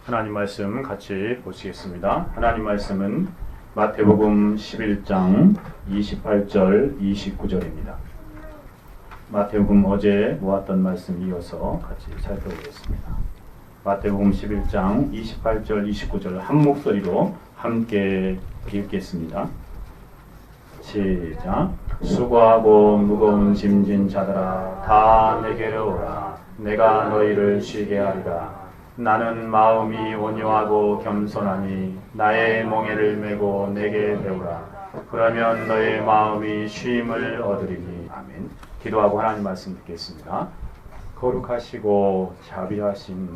하나님 말씀 같이 보시겠습니다. 하나님 말씀은 마태복음 11장 28절 29절입니다. 마태복음 어제 모았던 말씀 이어서 같이 살펴보겠습니다. 마태복음 11장 28절 29절 한 목소리로 함께 읽겠습니다. 시작. 수고하고 무거운 짐진 자들아 다 내게로 오라. 내가 너희를 쉬게 하리라. 나는 마음이 온유하고 겸손하니 나의 멍에를 메고 내게 배우라. 그러면 너의 마음이 쉼을 얻으리니. 아멘. 기도하고 하나님 말씀 듣겠습니다. 거룩하시고 자비하신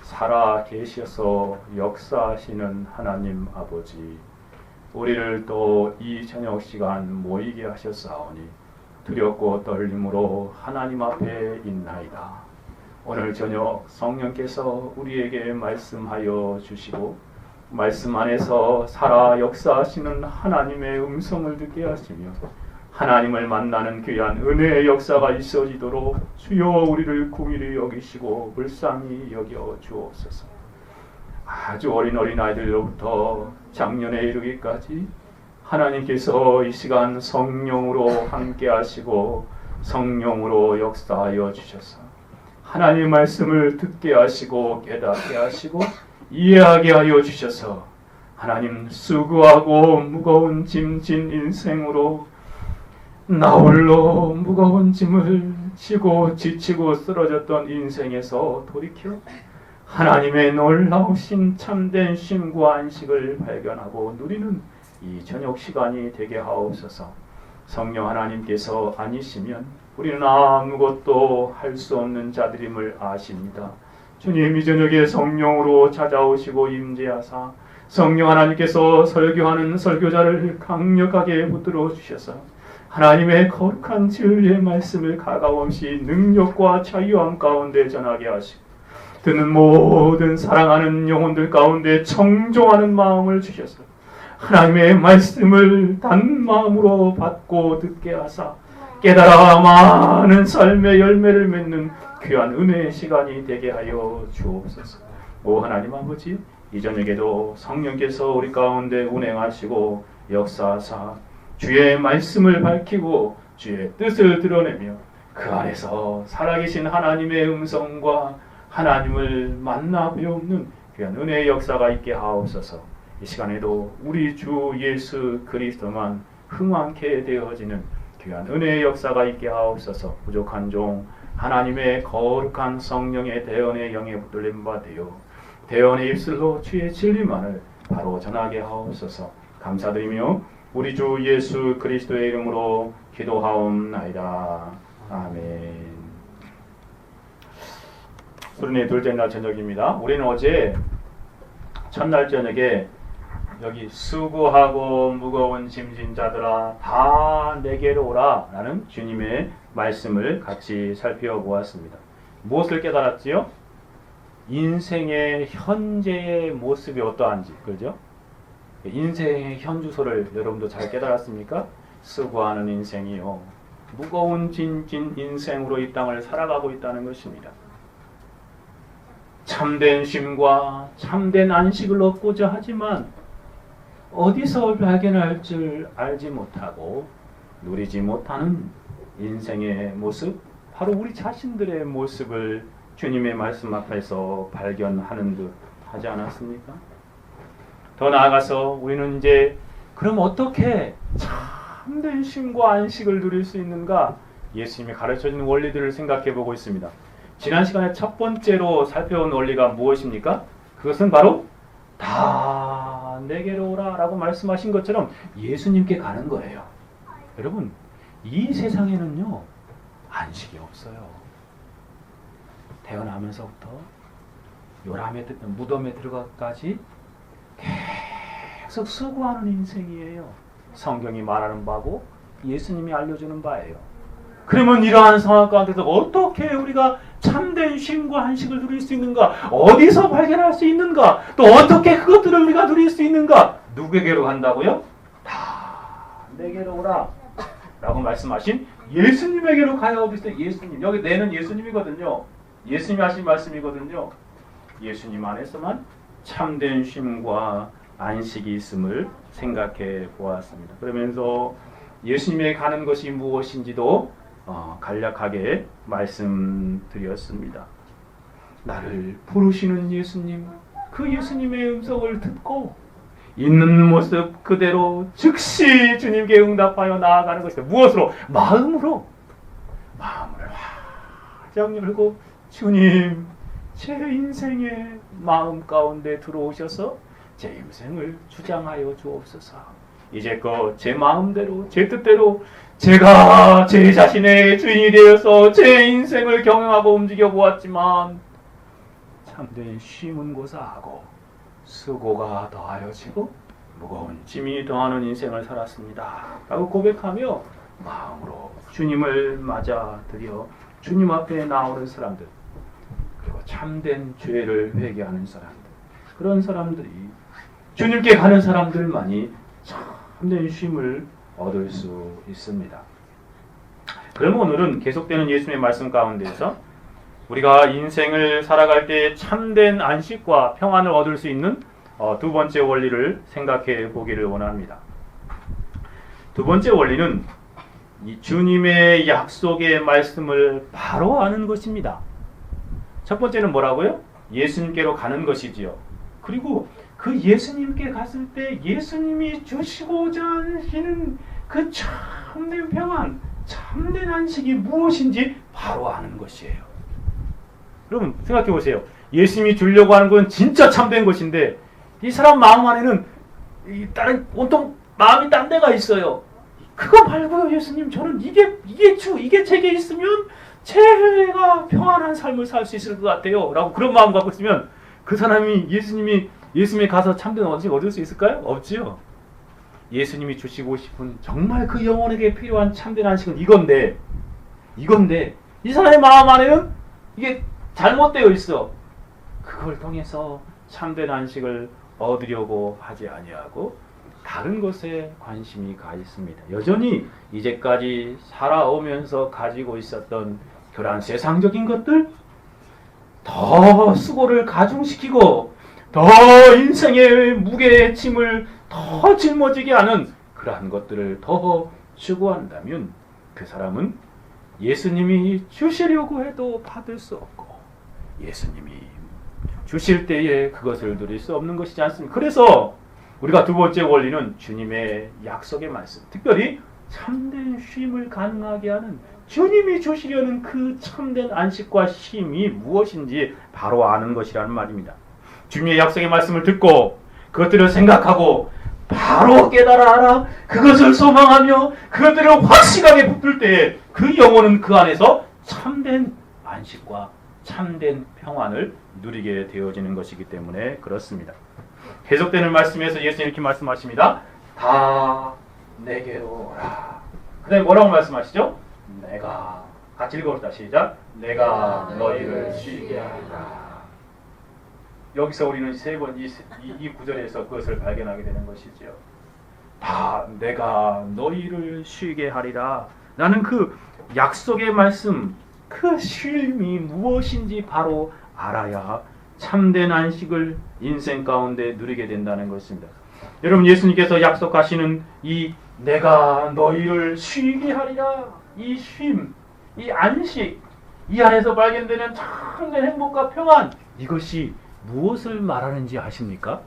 살아 계셔서 역사하시는 하나님 아버지, 우리를 또 이 저녁 시간 모이게 하셨사오니 두렵고 떨림으로 하나님 앞에 있나이다. 오늘 저녁 성령께서 우리에게 말씀하여 주시고 말씀 안에서 살아 역사하시는 하나님의 음성을 듣게 하시며 하나님을 만나는 귀한 은혜의 역사가 있어지도록 주여 우리를 긍휼히 여기시고 불쌍히 여겨 주옵소서. 아주 어린 아이들로부터 작년에 이르기까지 하나님께서 이 시간 성령으로 함께 하시고 성령으로 역사하여 주셔서 하나님의 말씀을 듣게 하시고 깨닫게 하시고 이해하게 하여 주셔서 하나님 수고하고 무거운 짐진 인생으로 나홀로 무거운 짐을 지고 지치고 쓰러졌던 인생에서 돌이켜 하나님의 놀라우신 참된 쉼과 안식을 발견하고 누리는 이 저녁 시간이 되게 하옵소서. 성령 하나님께서 아니시면 우리는 아무것도 할 수 없는 자들임을 아십니다. 주님, 이 저녁에 성령으로 찾아오시고 임재하사 성령 하나님께서 설교하는 설교자를 강력하게 붙들어 주셔서 하나님의 거룩한 진리의 말씀을 가감없이 능력과 자유함 가운데 전하게 하시고 듣는 모든 사랑하는 영혼들 가운데 청종하는 마음을 주셔서 하나님의 말씀을 단 마음으로 받고 듣게 하사 깨달아 많은 삶의 열매를 맺는 귀한 은혜의 시간이 되게 하여 주옵소서. 오 하나님 아버지, 이 저녁에도 성령께서 우리 가운데 운행하시고 역사하사 주의 말씀을 밝히고 주의 뜻을 드러내며 그 안에서 살아계신 하나님의 음성과 하나님을 만나 배우는 귀한 은혜의 역사가 있게 하옵소서. 이 시간에도 우리 주 예수 그리스도만 흥왕케 되어지는 귀한 은혜의 역사가 있게 하옵소서. 부족한 종 하나님의 거룩한 성령의 대언의 영에 붙들림 바 되어 대언의 입술로 주의 진리만을 바로 전하게 하옵소서. 감사드리며 우리 주 예수 그리스도의 이름으로 기도하옵나이다. 아멘. 수련회 둘째 날 저녁입니다. 우리는 어제 첫날 저녁에 여기 수고하고 무거운 짐진 자들아 다 내게로 오라 라는 주님의 말씀을 같이 살펴보았습니다. 무엇을 깨달았지요? 인생의 현재의 모습이 어떠한지, 그죠? 인생의 현주소를 여러분도 잘 깨달았습니까? 수고하는 인생이요, 무거운 짐진 인생으로 이 땅을 살아가고 있다는 것입니다. 참된 쉼과 참된 안식을 얻고자 하지만 어디서 발견할 줄 알지 못하고 누리지 못하는 인생의 모습, 바로 우리 자신들의 모습을 주님의 말씀 앞에서 발견하는 듯 하지 않았습니까? 더 나아가서 우리는 이제 그럼 어떻게 참된 쉼과 안식을 누릴 수 있는가? 예수님이 가르쳐주는 원리들을 생각해 보고 있습니다. 지난 시간에 첫 번째로 살펴본 원리가 무엇입니까? 그것은 바로 다 내게로 오라 라고 말씀하신 것처럼 예수님께 가는 거예요. 여러분, 이 세상에는요 안식이 없어요. 태어나면서부터 요람에 무덤에 들어가까지 계속 수고하는 인생이에요. 성경이 말하는 바고 예수님이 알려주는 바예요. 그러면 이러한 상황 가운데서 어떻게 우리가 참된 쉼과 안식을 누릴 수 있는가? 어디서 발견할 수 있는가? 또 어떻게 그것들을 우리가 누릴 수 있는가? 누구에게로 간다고요? 다 내게로 오라 라고 말씀하신 예수님에게로 가야 오겠어요. 예수님, 여기 내는 예수님이거든요. 예수님이 하신 말씀이거든요. 예수님 안에서만 참된 쉼과 안식이 있음을 생각해 보았습니다. 그러면서 예수님의 가는 것이 무엇인지도 간략하게 말씀드렸습니다. 나를 부르시는 예수님, 그 예수님의 음성을 듣고 있는 모습 그대로 즉시 주님께 응답하여 나아가는 것이다. 무엇으로? 마음으로. 마음을 활짝 열고 주님, 제 인생의 마음 가운데 들어오셔서 제 인생을 주장하여 주옵소서. 이제껏 제 마음대로, 제 뜻대로 제가 제 자신의 주인이 되어서 제 인생을 경영하고 움직여 보았지만 참된 쉼은 고사하고 수고가 더하여지고 무거운 짐이 더하는 인생을 살았습니다 라고 고백하며 마음으로 주님을 맞아들여 주님 앞에 나오는 사람들, 그리고 참된 죄를 회개하는 사람들, 그런 사람들이 주님께 가는 사람들만이 참된 쉼을 얻을 수 있습니다. 그럼 오늘은 계속되는 예수님의 말씀 가운데서 우리가 인생을 살아갈 때 참된 안식과 평안을 얻을 수 있는 두 번째 원리를 생각해 보기를 원합니다. 두 번째 원리는 이 주님의 약속의 말씀을 바로 아는 것입니다. 첫 번째는 뭐라고요? 예수님께로 가는 것이지요. 그리고 그 예수님께 갔을 때 예수님이 주시고자 하시는 그 참된 평안, 참된 안식이 무엇인지 바로 아는 것이에요. 여러분 생각해 보세요. 예수님이 주려고 하는 건 진짜 참된 것인데 이 사람 마음 안에는 다른 온통 마음이 딴 데가 있어요. 그거 말고요, 예수님, 저는 이게 제게 있으면 제가 평안한 삶을 살 수 있을 것 같아요 라고 그런 마음 갖고 있으면 그 사람이 예수님이 가서 참된 안식 얻을 수 있을까요? 없지요. 예수님이 주시고 싶은 정말 그 영혼에게 필요한 참된 안식은 이건데 이 사람의 마음 안에는 이게 잘못되어 있어. 그걸 통해서 참된 안식을 얻으려고 하지 아니하고 다른 것에 관심이 가 있습니다. 여전히 이제까지 살아오면서 가지고 있었던 그러한 세상적인 것들, 더 수고를 가중시키고 더 인생의 무게의 짐을 더 짊어지게 하는 그러한 것들을 더 추구한다면 그 사람은 예수님이 주시려고 해도 받을 수 없고 예수님이 주실 때에 그것을 누릴 수 없는 것이지 않습니까? 그래서 우리가 두 번째 원리는 주님의 약속의 말씀, 특별히 참된 쉼을 가능하게 하는 주님이 주시려는 그 참된 안식과 쉼이 무엇인지 바로 아는 것이라는 말입니다. 주님의 약속의 말씀을 듣고 그것들을 생각하고 바로 깨달아 알아 그것을 소망하며 그것들을 확실하게 붙들 때에 그 영혼은 그 안에서 참된 안식과 참된 평안을 누리게 되어지는 것이기 때문에 그렇습니다. 계속되는 말씀에서 예수님 이렇게 말씀하십니다. 다 내게로 오라. 그 다음에 뭐라고 말씀하시죠? 내가, 같이 읽어봅시다. 시작. 내가 너희를 쉬게 하리라. 여기서 우리는 세 번 이 구절에서 그것을 발견하게 되는 것이죠. 다 내가 너희를 쉬게 하리라. 나는 그 약속의 말씀, 그 쉼이 무엇인지 바로 알아야 참된 안식을 인생 가운데 누리게 된다는 것입니다. 여러분, 예수님께서 약속하시는 이 내가 너희를 쉬게 하리라, 이 쉼, 이 안식, 이 안에서 발견되는 참된 행복과 평안, 이것이 무엇을 말하는지 아십니까?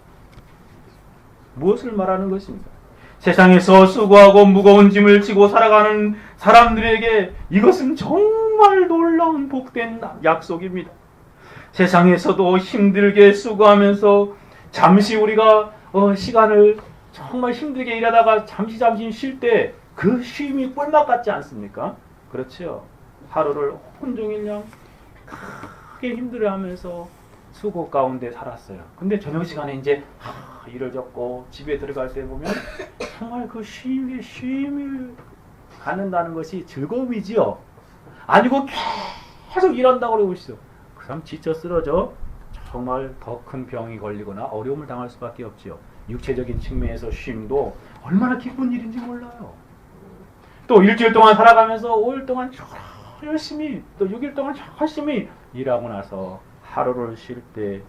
무엇을 말하는 것입니까? 세상에서 수고하고 무거운 짐을 지고 살아가는 사람들에게 이것은 정말 놀라운 복된 약속입니다. 세상에서도 힘들게 수고하면서 잠시 우리가 시간을 정말 힘들게 일하다가 잠시 쉴 때 그 쉼이 꿀맛 같지 않습니까? 그렇죠. 하루를 온종일 크게 힘들어하면서 수고 가운데 살았어요. 근데 저녁 시간에 이제 일을 접고 집에 들어갈 때 보면 정말 그 쉼을 갖는다는 것이 즐거움이지요. 아니고 계속 일한다고 그러고 있어. 그 사람 지쳐 쓰러져 정말 더 큰 병이 걸리거나 어려움을 당할 수밖에 없지요. 육체적인 측면에서 쉼도 얼마나 기쁜 일인지 몰라요. 또 일주일 동안 살아가면서 5일 동안 열심히, 또 6일 동안 열심히 일하고 나서 하루를 쉴 때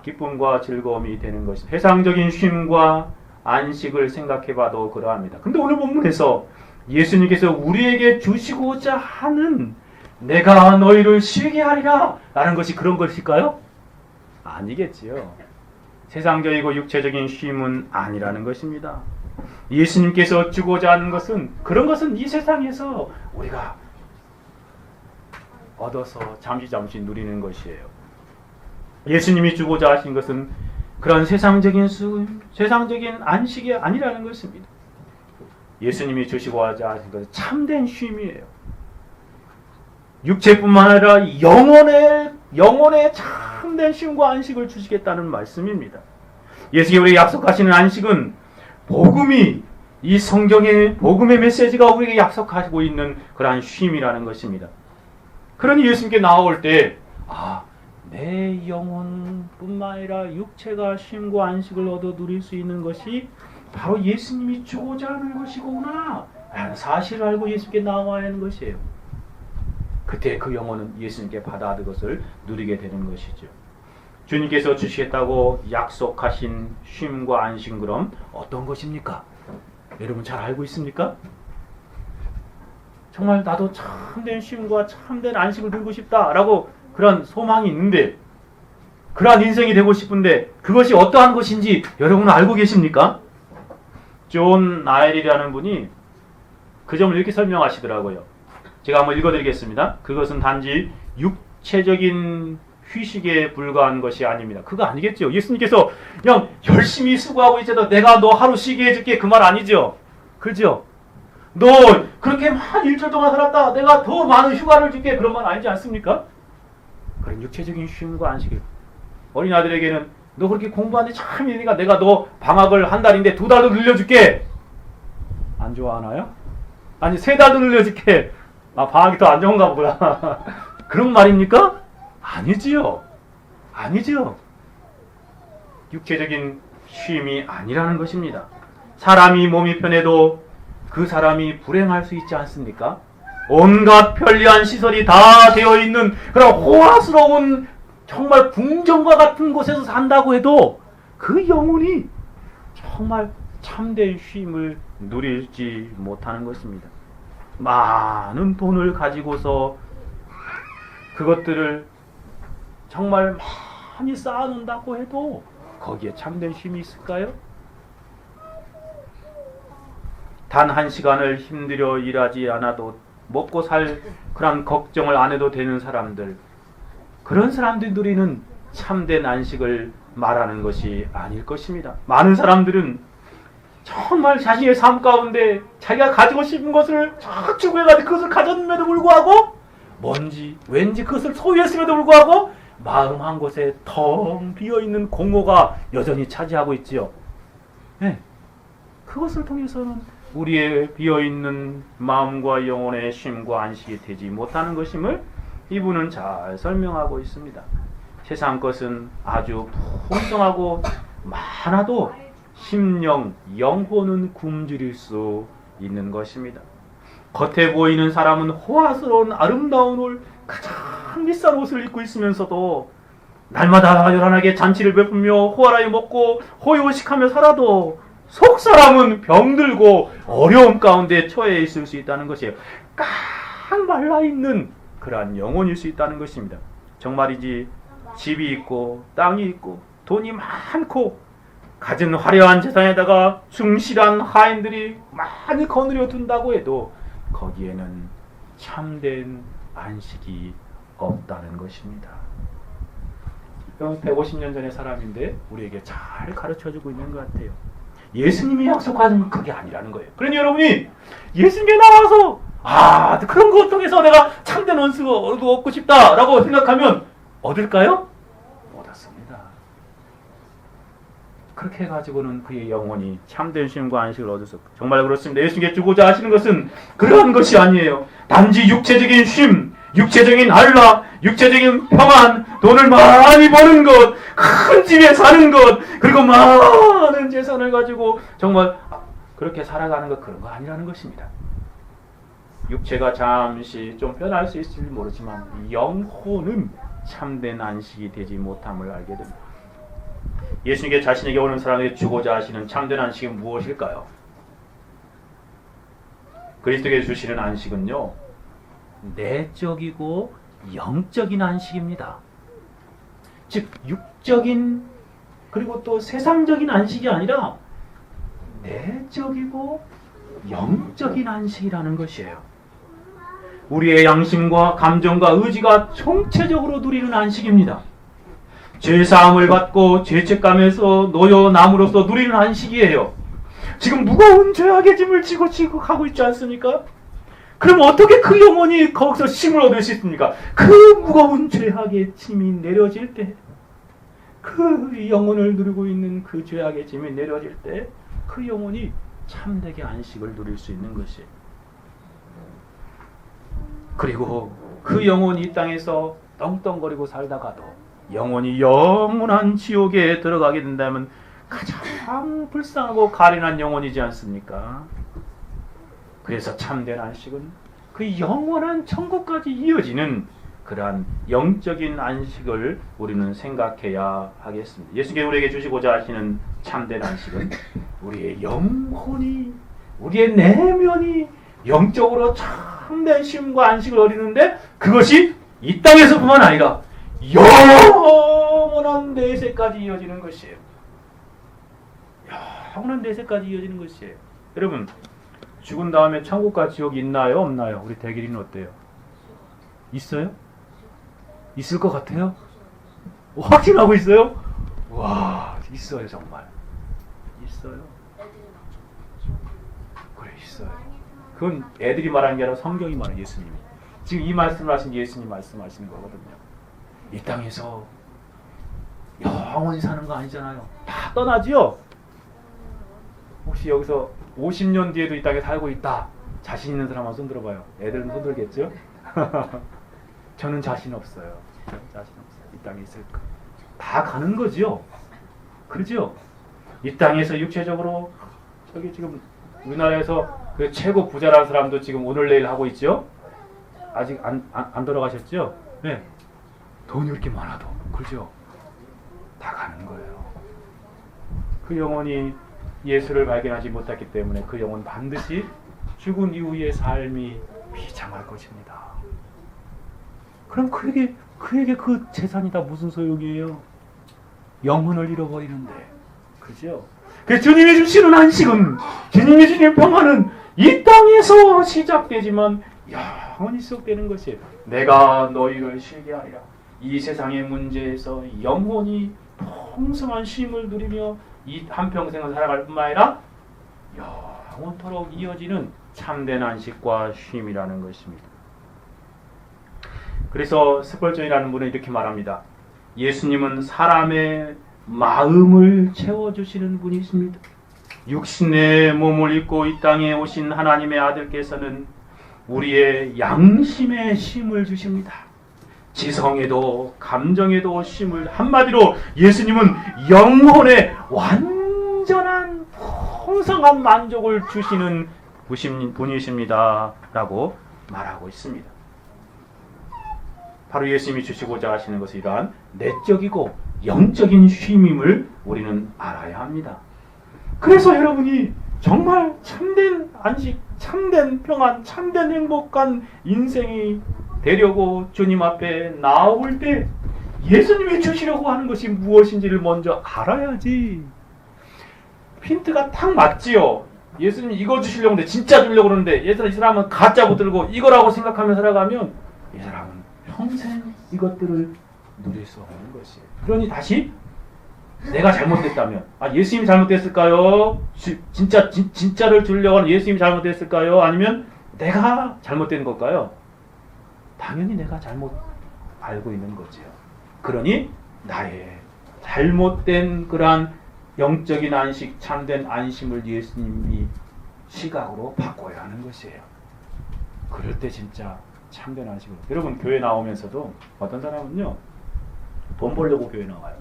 기쁨과 즐거움이 되는 것이 세상적인 쉼과 안식을 생각해봐도 그러합니다. 근데 오늘 본문에서 예수님께서 우리에게 주시고자 하는 내가 너희를 쉬게 하리라 라는 것이 그런 것일까요? 아니겠지요. 세상적이고 육체적인 쉼은 아니라는 것입니다. 예수님께서 주고자 하는 것은 그런 것은 이 세상에서 우리가 얻어서 잠시 누리는 것이에요. 예수님이 주고자 하신 것은 그런 세상적인 세상적인 안식이 아니라는 것입니다. 예수님이 주시고자 하신 것은 참된 쉼이에요. 육체뿐만 아니라 영혼의 참된 쉼과 안식을 주시겠다는 말씀입니다. 예수님이 우리에게 약속하시는 안식은 복음이 이 성경의 복음의 메시지가 우리에게 약속하고 있는 그러한 쉼이라는 것입니다. 그러니 예수님께 나올 때 내 영혼뿐만 아니라 육체가 쉼과 안식을 얻어 누릴 수 있는 것이 바로 예수님이 주고자 하는 것이구나 라는 사실을 알고 예수님께 나와야 하는 것이에요. 그때 그 영혼은 예수님께 받아들인 것을 누리게 되는 것이죠. 주님께서 주시겠다고 약속하신 쉼과 안식은 그럼 어떤 것입니까? 여러분 잘 알고 있습니까? 정말 나도 참된 쉼과 참된 안식을 누리고 싶다라고 그런 소망이 있는데 그러한 인생이 되고 싶은데 그것이 어떠한 것인지 여러분은 알고 계십니까? 존 나엘이라는 분이 그 점을 이렇게 설명하시더라고요. 제가 한번 읽어드리겠습니다. 그것은 단지 육체적인 휴식에 불과한 것이 아닙니다. 그거 아니겠죠. 예수님께서 그냥 열심히 수고하고 있어도 내가 너 하루 쉬게 해줄게 그 말 아니죠. 그렇죠? 너 그렇게 한 일주일 동안 살았다 내가 더 많은 휴가를 줄게 그런 말 아니지 않습니까? 그런 육체적인 쉼과 안식을 어린아들에게는 너 그렇게 공부하는데 참 힘드니까 내가 너 방학을 한 달인데 2달도 늘려줄게. 안 좋아하나요? 아니 3달도 늘려줄게. 방학이 더 안 좋은가 보다. 그런 말입니까? 아니지요. 아니지요. 육체적인 쉼이 아니라는 것입니다. 사람이 몸이 편해도 그 사람이 불행할 수 있지 않습니까? 온갖 편리한 시설이 다 되어 있는 그런 호화스러운 정말 궁전과 같은 곳에서 산다고 해도 그 영혼이 정말 참된 쉼을 누리지 못하는 것입니다. 많은 돈을 가지고서 그것들을 정말 많이 쌓아놓는다고 해도 거기에 참된 쉼이 있을까요? 단 한 시간을 힘들여 일하지 않아도 먹고 살 그런 걱정을 안 해도 되는 사람들, 그런 사람들이 누리는 참된 안식을 말하는 것이 아닐 것입니다. 많은 사람들은 정말 자신의 삶 가운데 자기가 가지고 싶은 것을 쫙 추구해가지고 그것을 가졌음에도 불구하고 왠지 그것을 소유했음에도 불구하고 마음 한 곳에 텅 비어있는 공허가 여전히 차지하고 있지요. 네. 그것을 통해서는 우리의 비어있는 마음과 영혼의 쉼과 안식이 되지 못하는 것임을 이분은 잘 설명하고 있습니다. 세상 것은 아주 풍성하고 많아도 심령, 영혼은 굶주릴 수 있는 것입니다. 겉에 보이는 사람은 호화스러운 아름다운 옷, 가장 비싼 옷을 입고 있으면서도 날마다 요란하게 잔치를 베풀며 호화라이 먹고 호의호식하며 살아도 속 사람은 병들고 어려움 가운데 처해 있을 수 있다는 것이에요. 깡 말라있는 그러한 영혼일 수 있다는 것입니다. 정말이지 집이 있고 땅이 있고 돈이 많고 가진 화려한 재산에다가 충실한 하인들이 많이 거느려 둔다고 해도 거기에는 참된 안식이 없다는 것입니다. 150년 전의 사람인데 우리에게 잘 가르쳐주고 있는 것 같아요. 예수님이 약속하는 그게 아니라는 거예요. 그러니 여러분이 예수님께 나와서 그런 것 통해서 내가 참된 원수가 얻고 싶다라고 생각하면 얻을까요? 못 얻습니다. 그렇게 해가지고는 그의 영혼이 참된 쉼과 안식을 얻을 수 없고 정말 그렇습니다. 예수님께 주고자 하시는 것은 그러한 것이 아니에요. 단지 육체적인 쉼, 육체적인 안락, 육체적인 평안, 돈을 많이 버는 것, 큰 집에 사는 것, 그리고 많은 재산을 가지고 정말 그렇게 살아가는 것, 그런 거 아니라는 것입니다. 육체가 잠시 좀 변할 수 있을지 모르지만 영혼은 참된 안식이 되지 못함을 알게 됩니다. 예수님께 자신에게 오는 사람에게 주고자 하시는 참된 안식은 무엇일까요? 그리스도께 주시는 안식은요, 내적이고 영적인 안식입니다. 즉 육적인 그리고 또 세상적인 안식이 아니라 내적이고 영적인 안식이라는 것이에요. 우리의 양심과 감정과 의지가 총체적으로 누리는 안식입니다. 죄사함을 받고 죄책감에서 놓여남으로써 누리는 안식이에요. 지금 무거운 죄악의 짐을 지고 가고 있지 않습니까? 그럼 어떻게 그 영혼이 거기서 쉼을 얻을 수 있습니까? 그 무거운 죄악의 짐이 내려질 때, 그 영혼을 누리고 있는 그 죄악의 짐이 내려질 때 그 영혼이 참되게 안식을 누릴 수 있는 것이에요. 그리고 그 영혼이 이 땅에서 떵떵거리고 살다가도 영혼이 영원한 지옥에 들어가게 된다면 가장 불쌍하고 가련한 영혼이지 않습니까? 그래서 참된 안식은 그 영원한 천국까지 이어지는 그러한 영적인 안식을 우리는 생각해야 하겠습니다. 예수께서 우리에게 주시고자 하시는 참된 안식은 우리의 영혼이, 우리의 내면이 영적으로 참된 쉼과 안식을 얻는데, 그것이 이 땅에서뿐만 아니라 영원한 내세까지 이어지는 것이에요. 영원한 내세까지 이어지는 것이에요. 여러분, 죽은 다음에 천국과 지옥이 있나요? 없나요? 우리 대길이는 어때요? 있어요? 있을 것 같아요? 확신하고 있어요? 와, 있어요. 정말 있어요. 그래, 있어요. 그건 애들이 말하는 게 아니라 성경이 말하는, 예수님이 지금 이 말씀을 하신 예수님 말씀하시는 거거든요. 이 땅에서 영원히 사는 거 아니잖아요. 다 떠나지요? 혹시 여기서 50년 뒤에도 이 땅에 살고 있다, 자신 있는 사람 한번 손 들어봐요. 애들은 손 들겠죠? 저는 자신 없어요. 자신 없어요. 이 땅에 있을까? 다 가는 거지요. 그죠? 이 땅에서 육체적으로, 저기 지금 우리나라에서 그 최고 부자라는 사람도 지금 오늘 내일 하고 있죠? 아직 안 돌아가셨죠? 네. 돈이 이렇게 많아도, 그죠? 다 가는 거예요. 그 영혼이 예수를 발견하지 못했기 때문에 그 영혼 반드시 죽은 이후의 삶이 비참할 것입니다. 그럼 그에게 그 재산이 다 무슨 소용이에요? 영혼을 잃어버리는데. 그죠? 그래서 주님이 주시는 안식은, 주님이 주시는 평안은 이 땅에서 시작되지만 영원히 지속되는 것이에요. 내가 너희를 쉬게 하리라. 이 세상의 문제에서 영원히 풍성한 쉼을 누리며 이 한평생을 살아갈 뿐만 아니라 영원토록 이어지는 참된 안식과 쉼이라는 것입니다. 그래서 스펄전이라는 분은 이렇게 말합니다. 예수님은 사람의 마음을 채워주시는 분이십니다. 육신의 몸을 입고 이 땅에 오신 하나님의 아들께서는 우리의 양심에 쉼을 주십니다. 지성에도 감정에도 쉼을, 한마디로 예수님은 영혼의 완전한 풍성한 만족을 주시는 분이십니다 라고 말하고 있습니다. 바로 예수님이 주시고자 하시는 것은 이러한 내적이고 영적인 쉼임을 우리는 알아야 합니다. 그래서 여러분이 정말 참된 안식, 참된 평안, 참된 행복한 인생이 되려고 주님 앞에 나올 때 예수님이 주시려고 하는 것이 무엇인지를 먼저 알아야지. 힌트가 딱 맞지요. 예수님이 이거 주시려고 하는데, 진짜 주려고 그러는데 이 사람은 가짜 붙들고 이거라고 생각하며 살아가면 이 사람은 평생 이것들을 누릴 수 없는 것이에요. 그러니 다시 내가 잘못됐다면, 예수님이 잘못됐을까요? 진짜를 주려고 하는 예수님이 잘못됐을까요? 아니면 내가 잘못된 걸까요? 당연히 내가 잘못 알고 있는 거지요. 그러니 나의 잘못된 그러한 영적인 안식, 참된 안심을 예수님이 시각으로 바꿔야 하는 것이에요. 그럴 때 진짜 참된 안식을. 여러분, 교회 나오면서도 어떤 사람은요, 돈 벌려고 교회 나와요.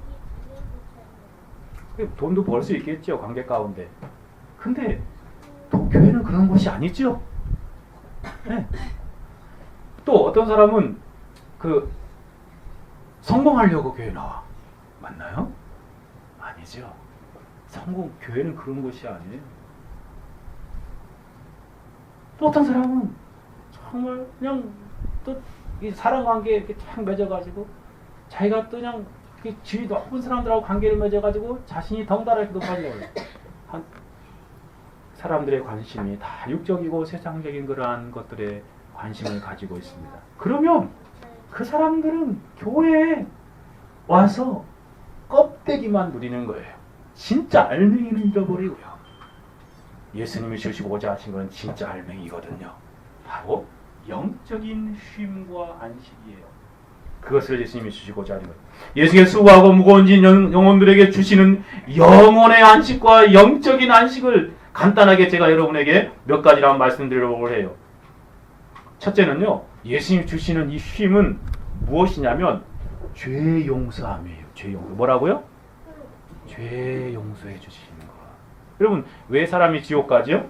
돈도 벌 수 있겠죠, 관계 가운데. 근데 교회는 그런 곳이 아니죠. 네. 또 어떤 사람은 성공하려고 교회 나와. 맞나요? 아니죠. 아니죠. 성공 교회는 그런 곳이 아니에요. 또 어떤 사람은 정말 그냥 또 이 사람 관계에 이렇게 쫙 맺어가지고 자기가 또 그냥 지위 높은 사람들하고 관계를 맺어가지고 자신이 덩달아 이렇게 높아져요. 사람들의 관심이 다 육적이고 세상적인 그러한 것들에 관심을 가지고 있습니다. 그러면 그 사람들은 교회에 와서 껍데기만 누리는 거예요. 진짜 알맹이는 잃어버리고요. 예수님이 주시고자 하신 건 진짜 알맹이거든요. 바로 영적인 쉼과 안식이에요. 그것을 예수님이 주시고자 하는 거예요. 예수의 수고하고 무거운 짐 영혼들에게 주시는 영혼의 안식과 영적인 안식을 간단하게 제가 여러분에게 몇 가지를 말씀드리려고 해요. 첫째는요, 예수님이 주시는 이 쉼은 무엇이냐면 죄 용서함이에요. 죄 용서. 뭐라고요? 죄 용서해 주시는 거. 여러분, 왜 사람이 지옥 가지요?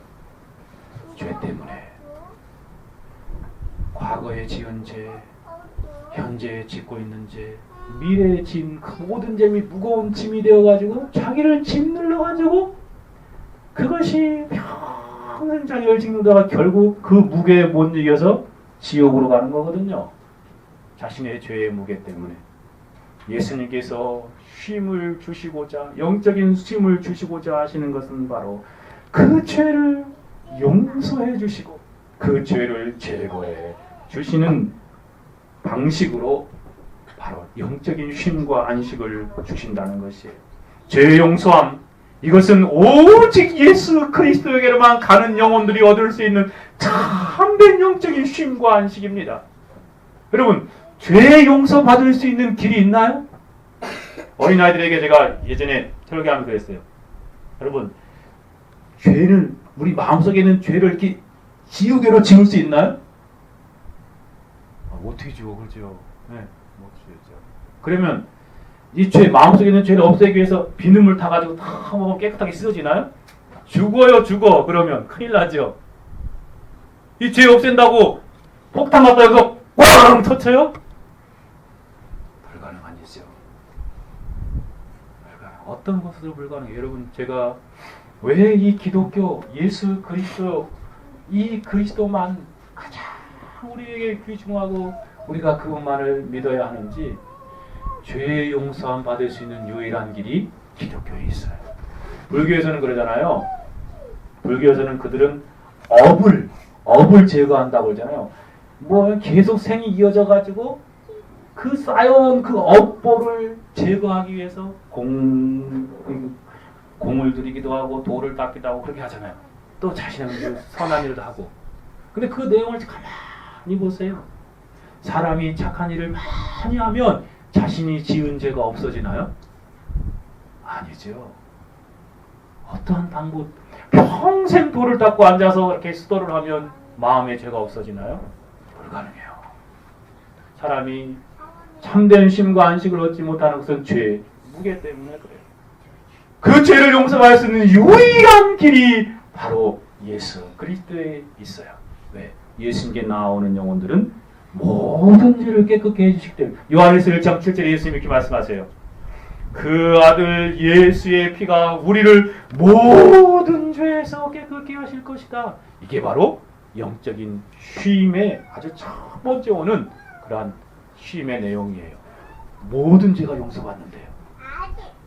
죄 때문에. 과거에 지은 죄, 현재에 짓고 있는 죄, 미래에 지은 그 모든 죄이 무거운 짐이 되어가지고 자기를 짓눌러가지고 그것이 평생 자기를 짓누다가 결국 그 무게에 못 이겨서 지옥으로 가는 거거든요. 자신의 죄의 무게 때문에. 예수님께서 쉼을 주시고자, 영적인 쉼을 주시고자 하시는 것은 바로 그 죄를 용서해 주시고 그 죄를 제거해 주시는 방식으로 바로 영적인 쉼과 안식을 주신다는 것이에요. 죄 용서함, 이것은 오직 예수 그리스도에게로만 가는 영혼들이 얻을 수 있는 참된 영적인 쉼과 안식입니다. 여러분, 죄 용서 받을 수 있는 길이 있나요? 어린아이들에게 제가 예전에 설교하면서 그랬어요. 여러분, 죄는 우리 마음속에 있는 죄를 이렇게 지우개로 지울 수 있나요? 어떻게 지워, 그렇죠? 네, 못 지우죠. 그러면 이 죄, 마음속에 있는 죄를 없애기 위해서 비눗물 타가지고 다 먹으면 깨끗하게 씻어지나요? 죽어요, 죽어. 그러면 큰일 나죠. 이 죄 없앤다고 폭탄 갖다 여기서 꽝 터쳐요? 불가능한 일이죠. 어떤 것으로 불가능해요? 여러분, 제가 왜 이 기독교, 예수 그리스도, 이 그리스도만 가장 우리에게 귀중하고 우리가 그것만을 믿어야 하는지, 죄 용서함 받을 수 있는 유일한 길이 기독교에 있어요. 불교에서는 그러잖아요. 불교에서는 그들은 업을 제거한다고 그러잖아요. 뭐 계속 생이 이어져 가지고 그 쌓여온 그 업보를 제거하기 위해서 공을 들이기도 하고 돌을 닦기도 하고 그렇게 하잖아요. 또 자신의 선한 일도 하고. 근데 그 내용을 가만히 보세요. 사람이 착한 일을 많이 하면 자신이 지은 죄가 없어지나요? 아니죠. 어떠한 방법, 평생 돌을 닦고 앉아서 이렇게 수도를 하면 마음의 죄가 없어지나요? 불가능해요. 사람이 참된 쉼과 안식을 얻지 못하는 것은 죄, 무게 때문에 그래요. 그 죄를 용서할 수 있는 유일한 길이 바로 예수 그리스도에 있어요. 왜? 예수님께 나오는 영혼들은 모든 죄를 깨끗게 해주시기 때문에. 요한일서 1장 7절에 예수님이 이렇게 말씀하세요. 그 아들 예수의 피가 우리를 모든 죄에서 깨끗게 하실 것이다. 이게 바로 영적인 쉼의 아주 첫 번째 오는 그러한 쉼의 내용이에요. 모든 죄가 용서받는데요.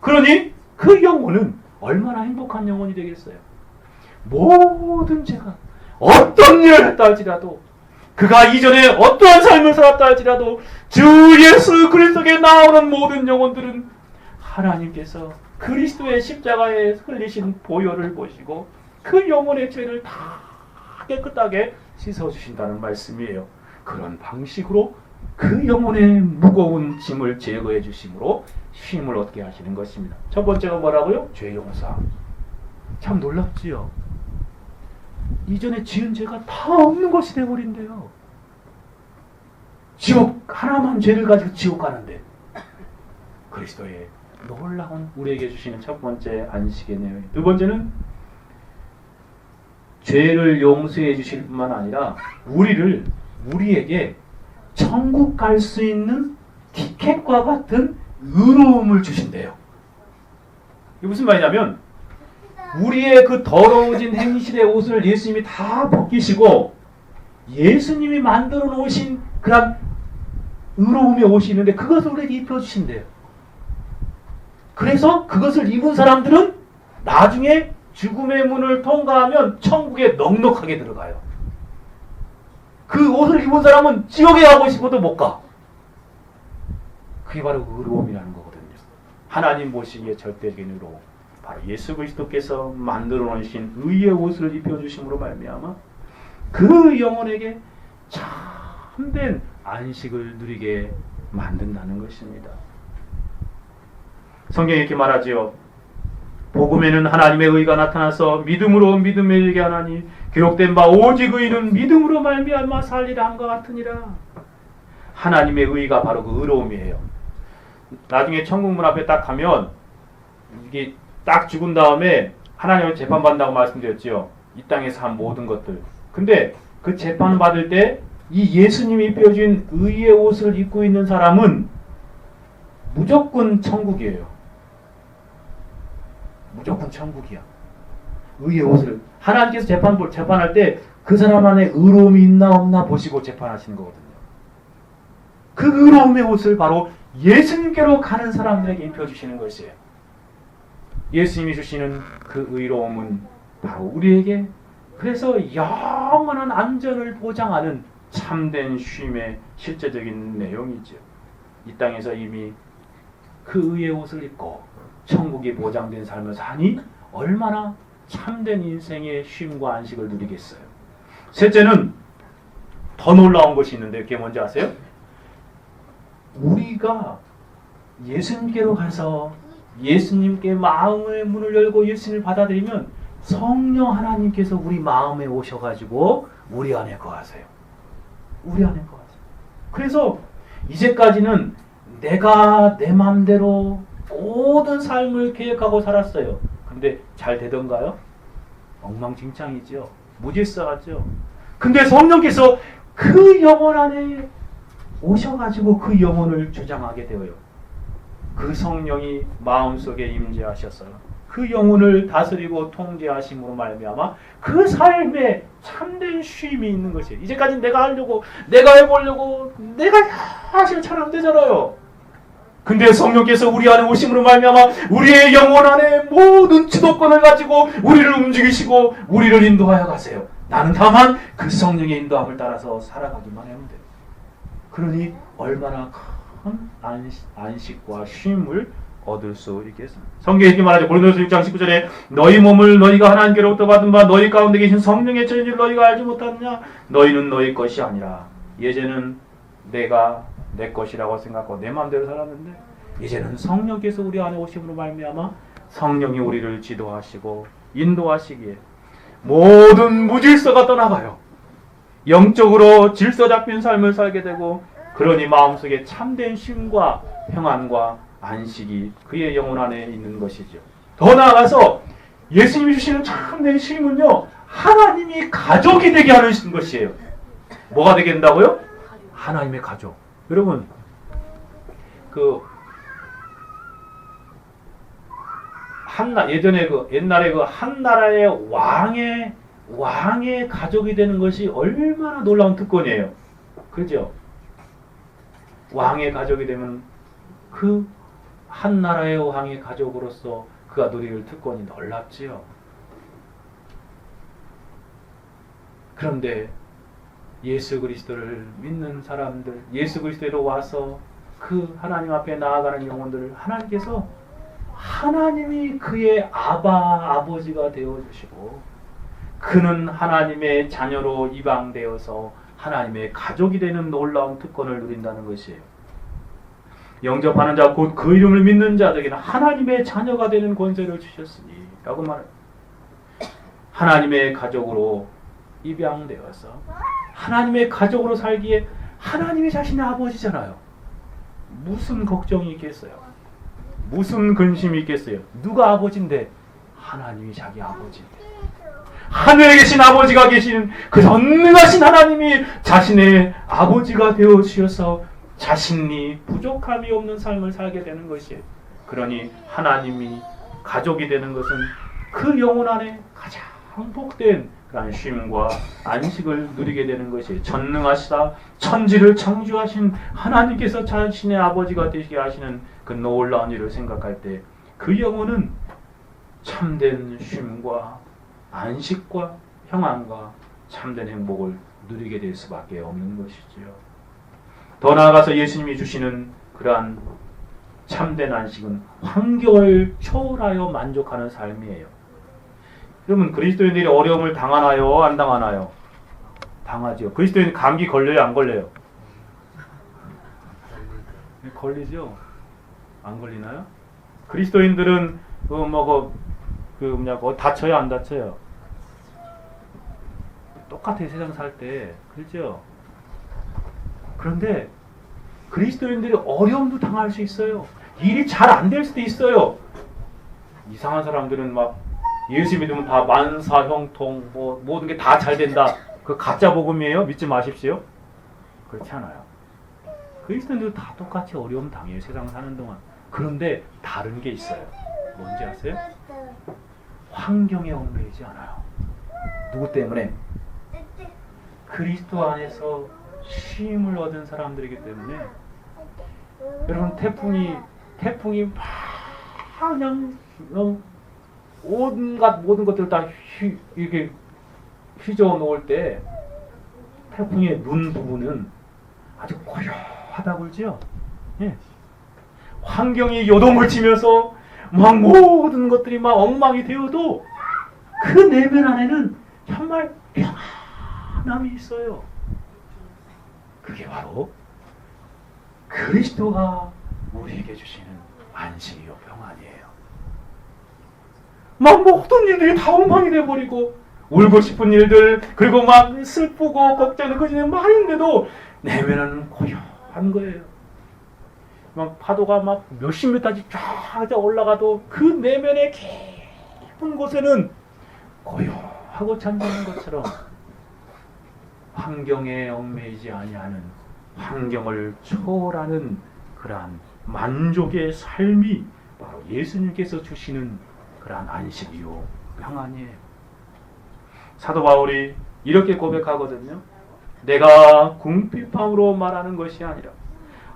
그러니 그 영혼은 얼마나 행복한 영혼이 되겠어요. 모든 죄가 어떤 일을 했다 할지라도, 그가 이전에 어떠한 삶을 살았다 할지라도 주 예수 그리스도께 나오는 모든 영혼들은 하나님께서 그리스도의 십자가에 흘리신 보혈을 보시고 그 영혼의 죄를 다 깨끗하게 씻어주신다는 말씀이에요. 그런 방식으로 그 영혼의 무거운 짐을 제거해 주심으로 쉼을 얻게 하시는 것입니다. 첫 번째가 뭐라고요? 죄 용서. 참 놀랍지요. 이전에 지은 죄가 다 없는 것이 되어버린대요. 지옥, 하나만 죄를 가지고 지옥 가는데. 그리스도의 놀라운 우리에게 주시는 첫 번째 안식의 내용. 두 번째는 죄를 용서해 주실 뿐만 아니라 우리에게 천국 갈 수 있는 티켓과 같은 의로움을 주신대요. 이게 무슨 말이냐면 우리의 그 더러워진 행실의 옷을 예수님이 다 벗기시고 예수님이 만들어 놓으신 그런 의로움의 옷이 있는데 그것을 우리에게 입혀주신대요. 그래서 그것을 입은 사람들은 나중에 죽음의 문을 통과하면 천국에 넉넉하게 들어가요. 그 옷을 입은 사람은 지옥에 가고 싶어도 못 가. 그게 바로 의로움이라는 거거든요. 하나님 보시기에 절대적인 의로움. 바로 예수 그리스도께서 만들어 놓으신 의의 옷을 입혀주심으로 말미암아 그 영혼에게 참된 안식을 누리게 만든다는 것입니다. 성경이 이렇게 말하지요. 복음에는 하나님의 의가 나타나서 믿음으로 믿음에 이르게 하나니 기록된 바 오직 의는 믿음으로 말미암아 살리라 함과 같으니라. 하나님의 의가 바로 그 의로움이에요. 나중에 천국문 앞에 딱 가면 이게 딱 죽은 다음에 하나님을 재판받는다고 말씀드렸죠. 이 땅에서 한 모든 것들. 근데 그 재판을 받을 때 이 예수님이 입혀준 의의 옷을 입고 있는 사람은 무조건 천국이에요. 무조건 천국이야. 의의 옷을 하나님께서 재판할 때 그 사람 안에 의로움이 있나 없나 보시고 재판하시는 거거든요. 그 의로움의 옷을 바로 예수님께로 가는 사람들에게 입혀주시는 것이에요. 예수님이 주시는 그 의로움은 바로 우리에게 그래서 영원한 안전을 보장하는 참된 쉼의 실제적인 내용이죠. 이 땅에서 이미 그 의의 옷을 입고 천국이 보장된 삶을 사니 얼마나 참된 인생의 쉼과 안식을 누리겠어요. 셋째는 더 놀라운 것이 있는데 그게 뭔지 아세요? 우리가 예수님께로 가서 예수님께 마음의 문을 열고 예수님을 받아들이면 성령 하나님께서 우리 마음에 오셔가지고 우리 안에 거하세요. 우리 안에 거하세요. 그래서 이제까지는 내가 내 마음대로 모든 삶을 계획하고 살았어요. 근데 잘 되던가요? 엉망진창이죠. 무질서하죠. 근데 성령께서 그 영혼 안에 오셔가지고 그 영혼을 주장하게 되어요. 그 성령이 마음속에 임재하셔서 그 영혼을 다스리고 통제하심으로 말미암아 그 삶에 참된 쉼이 있는 것이에요. 이제까지 내가 하려고 내가 해보려고 내가 사실 잘 안 되잖아요. 근데 성령께서 우리 안에 오심으로 말미암아 우리의 영혼 안에 모든 주도권을 가지고 우리를 움직이시고 우리를 인도하여 가세요. 나는 다만 그 성령의 인도함을 따라서 살아가기만 하면 돼요. 그러니 얼마나 큰 안식과 쉼을 얻을 수 있겠습니다. 성경에 이렇게 말하죠. 고린도서 6장 19절에 너희 몸을 너희가 하나님께로부터 받은 바 너희 가운데 계신 성령의 처인 줄 너희가 알지 못하느냐. 너희는 너희 것이 아니라. 예전은 내가 내 것이라고 생각하고 내 마음대로 살았는데 이제는 성령께서 우리 안에 오심으로 말미암아 성령이 우리를 지도하시고 인도하시기에 모든 무질서가 떠나가요. 영적으로 질서 잡힌 삶을 살게 되고 그러니 마음속에 참된 쉼과 평안과 안식이 그의 영혼 안에 있는 것이죠. 더 나아가서 예수님이 주시는 참된 쉼은요, 하나님이 가족이 되게 하는 것이에요. 뭐가 되게 된다고요? 하나님의 가족. 여러분, 예전에 옛날에 한 나라의 왕의 가족이 되는 것이 얼마나 놀라운 특권이에요. 그죠? 왕의 가족이 되면 그 한 나라의 왕의 가족으로서 그가 누릴 특권이 놀랍지요. 그런데 예수 그리스도를 믿는 사람들, 예수 그리스도로 와서 그 하나님 앞에 나아가는 영혼들을 하나님께서 하나님이 그의 아버지가 되어주시고 그는 하나님의 자녀로 입양되어서 하나님의 가족이 되는 놀라운 특권을 누린다는 것이에요. 영접하는 자 곧 그 이름을 믿는 자들에게는 하나님의 자녀가 되는 권세를 주셨으니 라고 말합니다. 하나님의 가족으로 입양되어서 하나님의 가족으로 살기에 하나님이 자신의 아버지잖아요. 무슨 걱정이 있겠어요? 무슨 근심이 있겠어요? 누가 아버지인데? 하나님이 자기 아버지인데. 하늘에 계신 아버지가 계시는 그 전능하신 하나님이 자신의 아버지가 되어 주셔서 자신이 부족함이 없는 삶을 살게 되는 것이에요. 그러니 하나님이 가족이 되는 것은 그 영혼 안에 가장 복된 그런 쉼과 안식을 누리게 되는 것이 전능하시다 천지를 창조하신 하나님께서 자신의 아버지가 되시게 하시는 그 놀라운 일을 생각할 때 그 영혼은 참된 쉼과 안식과 평안과 참된 행복을 누리게 될 수밖에 없는 것이지요. 더 나아가서 예수님이 주시는 그러한 참된 안식은 환경을 초월하여 만족하는 삶이에요. 여러분, 그리스도인들이 어려움을 당하나요? 안 당하나요? 당하죠. 그리스도인 감기 걸려요? 안 걸려요? 걸리죠? 안 걸리나요? 그리스도인들은 다쳐요? 안 다쳐요? 똑같아요. 세상 살 때. 그렇죠? 그런데 그리스도인들이 어려움도 당할 수 있어요. 일이 잘 안 될 수도 있어요. 이상한 사람들은 막 예수 믿으면 다 만사형통 모든 게 다 잘 된다. 그 가짜 복음이에요. 믿지 마십시오. 그렇지 않아요. 그리스도인들도 다 똑같이 어려움 당해요. 세상 사는 동안. 그런데 다른 게 있어요. 뭔지 아세요? 환경에 얽매이지 않아요. 누구 때문에? 그리스도 안에서 쉼을 얻은 사람들이기 때문에. 여러분, 태풍이 막 그냥 온갖 모든 것들을 다 이렇게 휘저어 놓을 때 태풍의 눈 부분은 아주 고요하다고 그러죠. 예. 환경이 요동을 치면서 막 모든 것들이 막 엉망이 되어도 그 내면 안에는 정말 평안함이 있어요. 그게 바로 그리스도가 우리에게 주시는 안식이요 평안이에요. 막 모든 일들이 다 엉망이 돼버리고 울고 싶은 일들 그리고 막 슬프고 걱정이 그지는 많은데도 내면은 고요한 거예요. 막 파도가 막 몇십 미터씩 쫙 올라가도 그 내면의 깊은 곳에는 고요하고 잠드는 것처럼 환경에 얽매이지 아니하는 환경을 초월하는 그러한 만족의 삶이 바로 예수님께서 주시는 그러한 안식이요 평안이에요. 사도 바울이 이렇게 고백하거든요. 내가 궁핍함으로 말하는 것이 아니라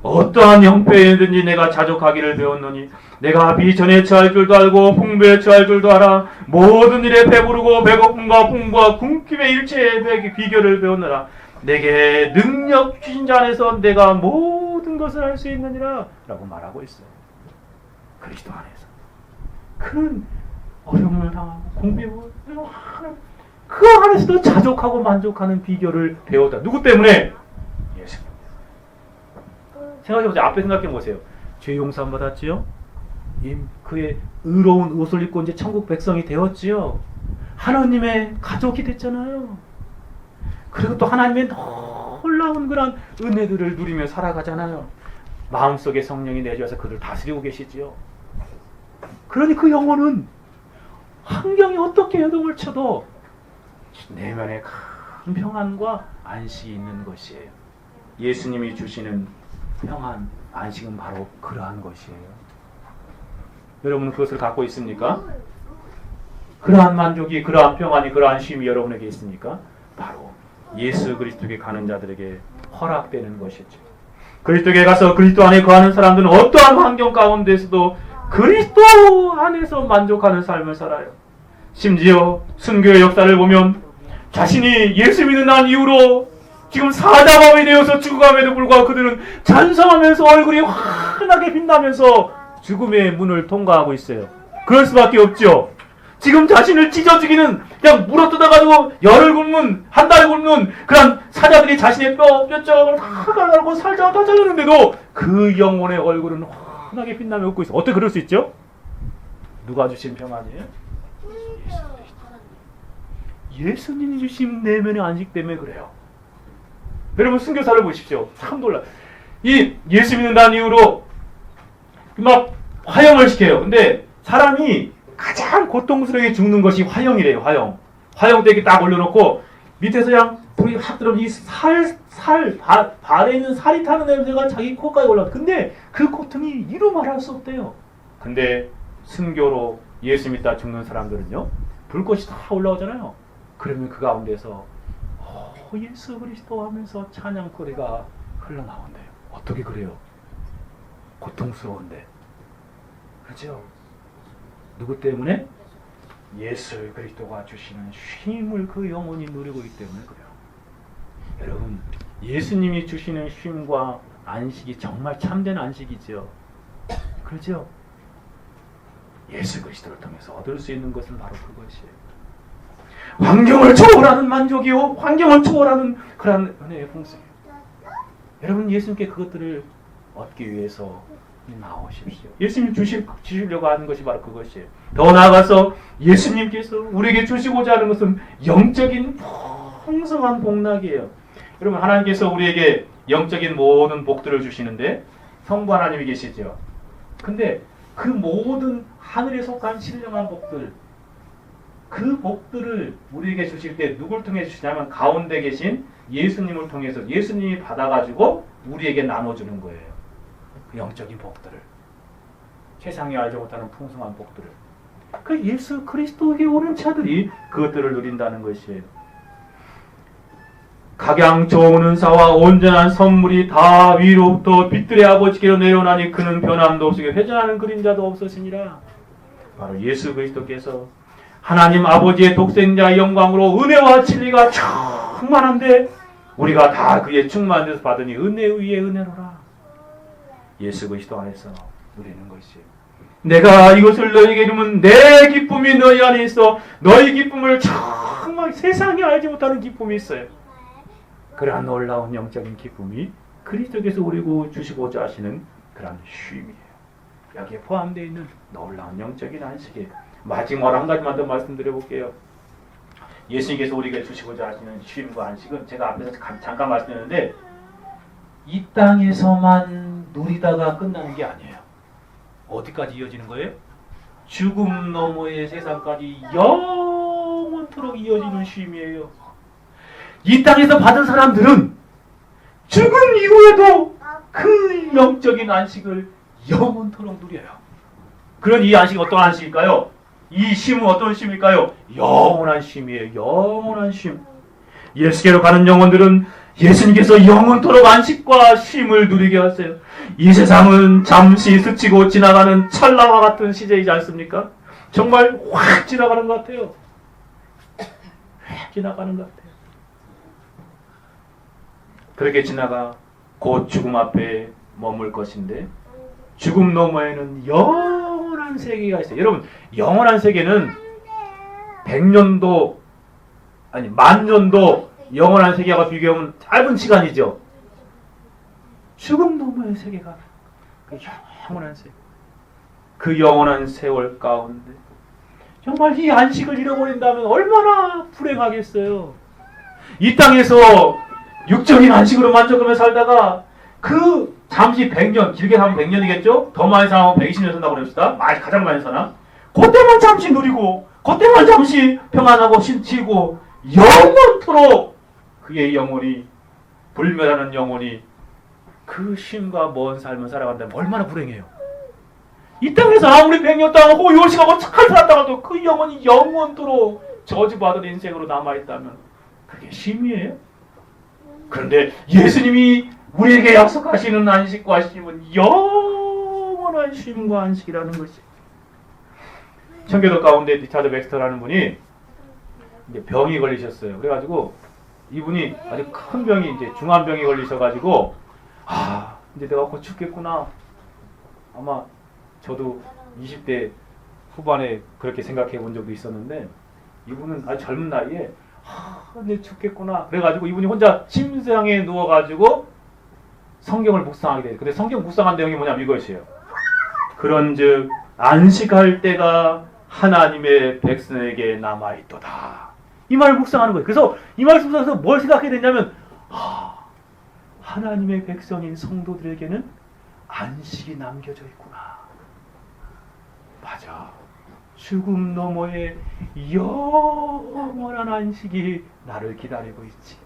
어떠한 형편이든지 내가 자족하기를 배웠노니 내가 비전에 처할 줄도 알고 풍부에 처할 줄도 알아 모든 일에 배부르고 배고픔과 풍부와 궁핍의 일체의 비결을 배웠노라. 내게 능력 주신 자 안에서 내가 모든 것을 할 수 있느니라 라고 말하고 있어요. 그리스도 안에서 그는 어려움을 당하고 궁핍을 하는 그 안에서도 자족하고 만족하는 비결을 배웠다. 누구 때문에? 예수. 생각해보세요. 앞에 생각해보세요. 죄 용서함 받았지요? 그의 의로운 옷을 입고 이제 천국 백성이 되었지요? 하나님의 가족이 됐잖아요. 그리고 또 하나님의 놀라운 그런 은혜들을 누리며 살아가잖아요. 마음속에 성령이 내주어서 그를 다스리고 계시지요. 그러니 그 영혼은 환경이 어떻게 요동을 쳐도 내면에 큰 평안과 안식이 있는 것이에요. 예수님이 주시는 평안, 안식은 바로 그러한 것이에요. 여러분은 그것을 갖고 있습니까? 그러한 만족이, 그러한 평안이, 그러한 쉼이 여러분에게 있습니까? 바로 예수 그리스도께 가는 자들에게 허락되는 것이죠. 그리스도께 가서 그리스도 안에 거하는 사람들은 어떠한 환경 가운데서도 그리스도 안에서 만족하는 삶을 살아요. 심지어 순교의 역사를 보면 자신이 예수 믿는 날 이후로 지금 사자범이 되어서 죽어감에도 불구하고 그들은 찬송하면서 얼굴이 환하게 빛나면서 죽음의 문을 통과하고 있어요. 그럴 수밖에 없죠. 지금 자신을 찢어 죽이는 그냥 물어뜯어가지고 열흘 굶는 한 달 굶는 그런 사자들이 자신의 뼈쪽을 다 갈라놓고 살짝 다 잘랐는데도 그 영혼의 얼굴은 환하게 빛나며 웃고 있어. 어떻게 그럴 수 있죠? 누가 주신 평안이에요? 예수님이 주신 내면의 안식 때문에 그래요. 여러분 순교사를 보십시오. 참 놀라. 이 예수 믿는다는 이유로 막 화형을 시켜요. 근데 사람이 가장 고통스럽게 죽는 것이 화형이래요. 화형대기 딱 올려놓고 밑에서 그냥 불이 확 들어오면 이 발에 있는 살이 타는 냄새가 자기 코까지 올라가. 근데 그 고통이 이루 말할 수 없대요. 근데 순교로 예수 믿다 죽는 사람들은요, 불꽃이 다 올라오잖아요. 그러면 그 가운데서 예수 그리스도 하면서 찬양 소리가 흘러나온대요. 어떻게 그래요? 고통스러운데. 그렇죠? 누구 때문에? 예수 그리스도가 주시는 쉼을 그 영혼이 누리고 있기 때문에 그래요. 여러분, 예수님이 주시는 쉼과 안식이 정말 참된 안식이죠. 그렇죠? 예수 그리스도를 통해서 얻을 수 있는 것은 바로 그것이에요. 환경을 초월하는 만족이요, 환경을 초월하는 그런 은혜의 풍성이에요. 여러분, 예수님께 그것들을 얻기 위해서 나오십시오. 예수님 주시려고 하는 것이 바로 그것이에요. 더 나아가서 예수님께서 우리에게 주시고자 하는 것은 영적인 풍성한 복락이에요. 여러분, 하나님께서 우리에게 영적인 모든 복들을 주시는데 성부 하나님이 계시죠. 근데 그 모든 하늘에 속한 신령한 복들, 그 복들을 우리에게 주실 때 누굴 통해 주시냐면 가운데 계신 예수님을 통해서 예수님이 받아가지고 우리에게 나눠주는 거예요. 그 영적인 복들을, 세상이 알지 못하는 풍성한 복들을, 그 예수 그리스도에게 오는 자들이 그것들을 누린다는 것이에요. 각양 좋은 은사와 온전한 선물이 다 위로부터 빛들의 아버지께로 내려오나니 그는 변함도 없으게 회전하는 그림자도 없으시니라. 바로 예수 그리스도께서 하나님 아버지의 독생자의 영광으로 은혜와 진리가 충만한데 우리가 다 그의 충만한 데서 받으니 은혜 위에 은혜로라. 예수 그리스도 안에서 누리는 것이에요. 내가 이것을 너희에게 이루면 내 기쁨이 너희 안에 있어 너희 기쁨을 정말 세상이 알지 못하는 기쁨이 있어요. 그러한 놀라운 영적인 기쁨이 그리스도께서 우리고 주시고자 하시는 그런 쉼이에요. 여기에 포함되어 있는 놀라운 영적인 안식이에요. 마지막으로 한 가지만 더 말씀드려 볼게요. 예수님께서 우리에게 주시고자 하시는 쉼과 안식은 제가 앞에서 잠깐 말씀드렸는데 이 땅에서만 누리다가 끝나는 게 아니에요. 어디까지 이어지는 거예요? 죽음 너머의 세상까지 영원토록 이어지는 쉼이에요. 이 땅에서 받은 사람들은 죽음 이후에도 그 영적인 안식을 영원토록 누려요. 그런 이 안식이 어떤 안식일까요? 이 쉼은 어떤 쉼일까요? 영원한 쉼이에요. 영원한 쉼. 예수께로 가는 영혼들은 예수님께서 영원토록 안식과 쉼을 누리게 하세요. 이 세상은 잠시 스치고 지나가는 찰나와 같은 시제이지 않습니까? 정말 확 지나가는 것 같아요. 확 지나가는 것 같아요. 그렇게 지나가 곧 죽음 앞에 머물 것인데 죽음 너머에는 영원한 세계가 있어요. 여러분, 영원한 세계는 100년도 아니 10,000년도 영원한 세계와 비교하면 짧은 시간이죠. 죽음 너머의 세계가 그 영원한 세계, 그 영원한 세월 가운데 정말 이 안식을 잃어버린다면 얼마나 불행하겠어요. 이 땅에서 육적인 안식으로 만족하며 살다가 그 잠시 100년, 길게 사면 100년이겠죠? 더 많이 사면 120년 산다고 그럽시다. 가장 많이 사나? 그때만 잠시 누리고 그때만 잠시 평안하고 쉬고 영원토록 그의 영혼이, 불멸하는 영혼이 그 쉼과 먼 삶을 살아간다면 얼마나 불행해요. 이 땅에서 아무리 100년 동안 요식하고 잘 살았다가도 그 영혼이 영원토록 저주받은 인생으로 남아있다면 그게 쉼이에요? 그런데 예수님이 우리에게 약속하시는 안식과 쉼은 영원한 쉼과 안식이라는 것이. 청교도 가운데 리차드 맥스터라는 분이 이제 병이 걸리셨어요. 그래가지고 이분이 아주 큰 병이 이제 중환병이 걸리셔가지고 이제 내가 곧 죽겠구나. 아마 저도 20대 후반에 그렇게 생각해 본 적도 있었는데 이분은 아주 젊은 나이에 이제 죽겠구나. 그래가지고 이분이 혼자 침상에 누워가지고 성경을 묵상하게 돼요. 근데 성경 묵상한 내용이 뭐냐면 이것이에요. 그런즉 안식할 때가 하나님의 백성에게 남아있도다. 이 말을 묵상하는 거예요. 그래서 이 말을 묵상해서 뭘 생각하게 됐냐면 하나님의 백성인 성도들에게는 안식이 남겨져 있구나. 맞아. 죽음 너머의 영원한 안식이 나를 기다리고 있지.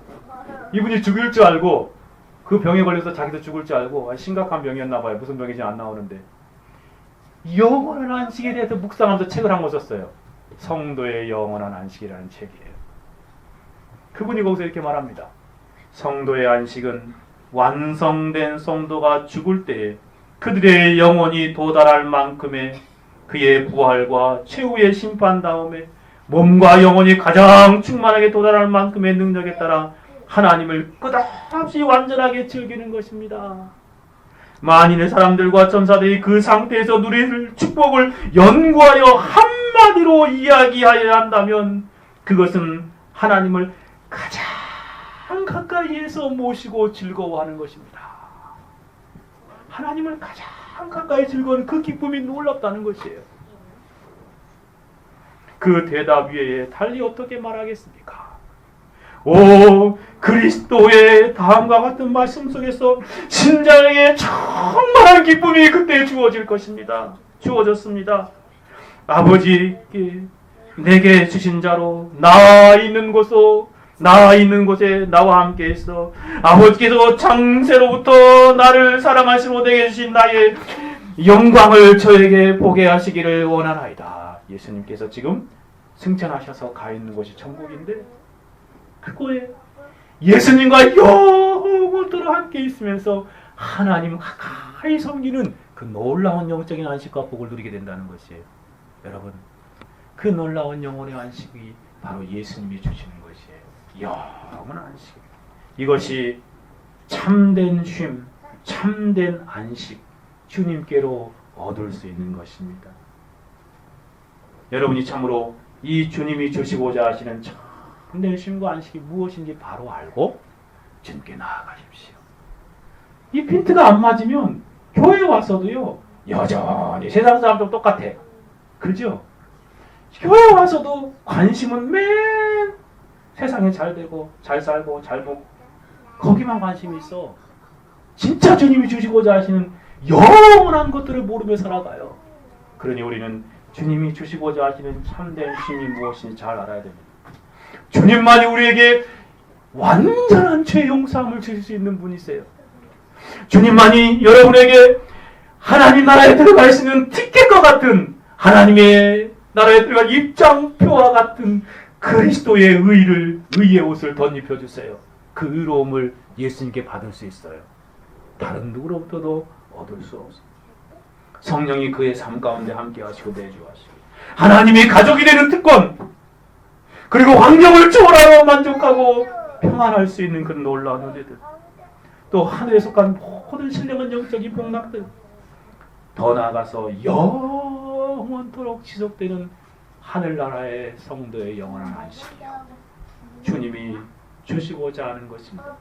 이분이 죽을 줄 알고 그 병에 걸려서 자기도 죽을 줄 알고 심각한 병이었나 봐요. 무슨 병인지 안 나오는데 영원한 안식에 대해서 묵상하면서 책을 한 권 썼어요. 성도의 영원한 안식이라는 책이에요. 그분이 거기서 이렇게 말합니다. 성도의 안식은 완성된 성도가 죽을 때에 그들의 영혼이 도달할 만큼의 그의 부활과 최후의 심판 다음에 몸과 영혼이 가장 충만하게 도달할 만큼의 능력에 따라 하나님을 끝없이 완전하게 즐기는 것입니다. 만인의 사람들과 천사들이 그 상태에서 누릴 축복을 연구하여 한마디로 이야기하여야 한다면 그것은 하나님을 가장 가까이에서 모시고 즐거워하는 것입니다. 하나님을 가장 가까이 즐거워하는 그 기쁨이 놀랍다는 것이에요. 그 대답 위에 달리 어떻게 말하겠습니까? 오, 그리스도의 다음과 같은 말씀 속에서 신자에게 충만한 기쁨이 그때 주어질 것입니다. 주어졌습니다. 아버지께 내게 주신 자로 나 있는 곳에 나와 함께 있어 아버지께서 창세로부터 나를 사랑하시고 내게 주신 나의 영광을 저에게 보게 하시기를 원하나이다. 예수님께서 지금 승천하셔서 가 있는 곳이 천국인데 그거에 예수님과 영원토록 함께 있으면서 하나님 가까이 섬기는 그 놀라운 영적인 안식과 복을 누리게 된다는 것이에요. 여러분, 그 놀라운 영혼의 안식이 바로 예수님이 주시는 것이에요. 영원한 안식. 이것이 참된 쉼, 참된 안식, 주님께로 얻을 수 있는 것입니다. 여러분이 참으로 이 주님이 주시고자 하시는 참된 쉼과 안식이 무엇인지 바로 알고 주님께 나아가십시오. 이 핀트가 안 맞으면 교회 와서도요, 여전히 세상 사람도 똑같아. 그죠? 교회 와서도 관심은 맨 세상에 잘 되고 잘 살고 잘 먹고 거기만 관심이 있어. 진짜 주님이 주시고자 하시는 영원한 것들을 모르며 살아가요. 그러니 우리는 주님이 주시고자 하시는 참된 쉼이 무엇인지 잘 알아야 됩니다. 주님만이 우리에게 완전한 죄 용서함을 주실 수 있는 분이세요. 주님만이 여러분에게 하나님 나라에 들어갈 수 있는 티켓과 같은 하나님의 나라에 들어갈 입장표와 같은 그리스도의 의의 옷을 덧입혀 주세요. 그 의로움을 예수님께 받을 수 있어요. 다른 누구로부터도 얻을 수 없어요. 성령이 그의 삶 가운데 함께 하시고 내주하시고 하나님이 가족이 되는 특권, 그리고 환경을 초월하여 만족하고 평안할 수 있는 그런 놀라운 은혜들, 또 하늘에 속한 모든 신령한 영적인 복락들, 더 나아가서 영원토록 지속되는 하늘나라의 성도의 영원한 안식이요, 주님이 주시고자 하는 것입니다.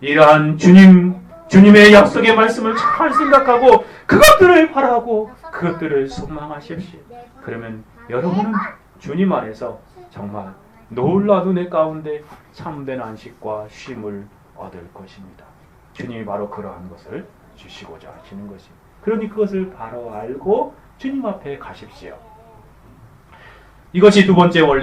이러한 주님의 약속의 말씀을 잘 생각하고 그것들을 바라고 그것들을 소망하십시오. 그러면 여러분은 주님 안에서 정말 놀라운 은혜 가운데 참된 안식과 쉼을 얻을 것입니다. 주님이 바로 그러한 것을 주시고자 하시는 것입니다. 그러니 그것을 바로 알고 주님 앞에 가십시오. 이것이 두 번째 원리.